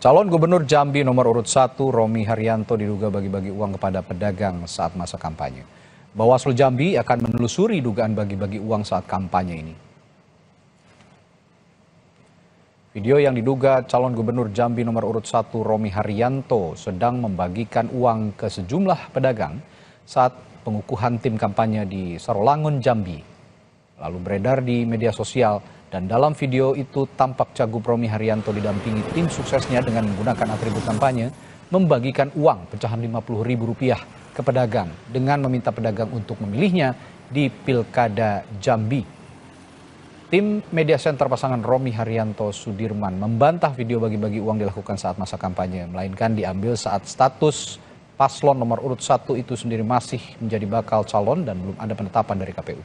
Calon Gubernur Jambi nomor urut 1 Romi Haryanto diduga bagi-bagi uang kepada pedagang saat masa kampanye. Bawaslu Jambi akan menelusuri dugaan bagi-bagi uang saat kampanye ini. Video yang diduga calon Gubernur Jambi nomor urut 1 Romi Haryanto sedang membagikan uang ke sejumlah pedagang saat pengukuhan tim kampanye di Sarolangun, Jambi. Lalu beredar di media sosial. Dan dalam video itu tampak Cagup Romi Haryanto didampingi tim suksesnya dengan menggunakan atribut kampanye membagikan uang pecahan Rp50.000 ke pedagang dengan meminta pedagang untuk memilihnya di Pilkada Jambi. Tim media center pasangan Romi Haryanto Sudirman membantah video bagi-bagi uang dilakukan saat masa kampanye, melainkan diambil saat status paslon nomor urut 1 itu sendiri masih menjadi bakal calon dan belum ada penetapan dari KPU.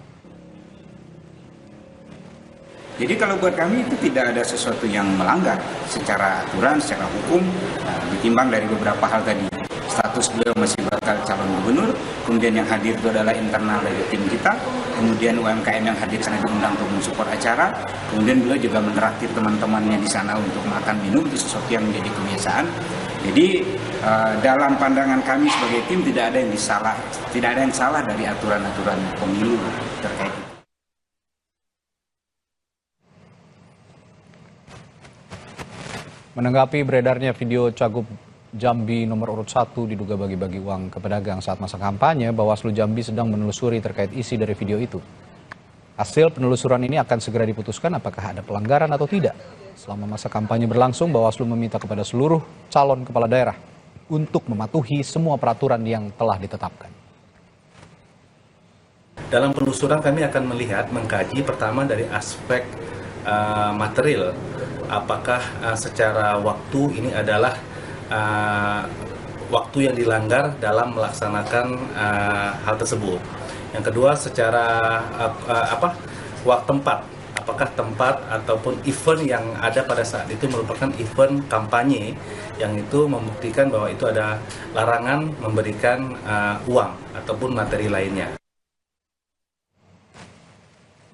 Jadi kalau buat kami itu tidak ada sesuatu yang melanggar secara aturan, secara hukum, ditimbang dari beberapa hal tadi. Status beliau masih bakal calon gubernur, kemudian yang hadir itu adalah internal dari tim kita, kemudian UMKM yang hadir sana diundang untuk mensupport acara, kemudian beliau juga menraktir teman-temannya di sana untuk makan minum, itu sesuatu yang menjadi kebiasaan. Jadi dalam pandangan kami sebagai tim tidak ada yang salah dari aturan-aturan pemilu terkait itu. Menanggapi beredarnya video Cagup Jambi nomor urut 1 diduga bagi-bagi uang ke pedagang saat masa kampanye, Bawaslu Jambi sedang menelusuri terkait isi dari video itu. Hasil penelusuran ini akan segera diputuskan apakah ada pelanggaran atau tidak. Selama masa kampanye berlangsung, Bawaslu meminta kepada seluruh calon kepala daerah untuk mematuhi semua peraturan yang telah ditetapkan. Dalam penelusuran kami akan mengkaji pertama dari aspek material. Apakah secara waktu ini adalah waktu yang dilanggar dalam melaksanakan hal tersebut. Yang kedua secara tempat. Apakah tempat ataupun event yang ada pada saat itu merupakan event kampanye yang itu membuktikan bahwa itu ada larangan memberikan uang ataupun materi lainnya.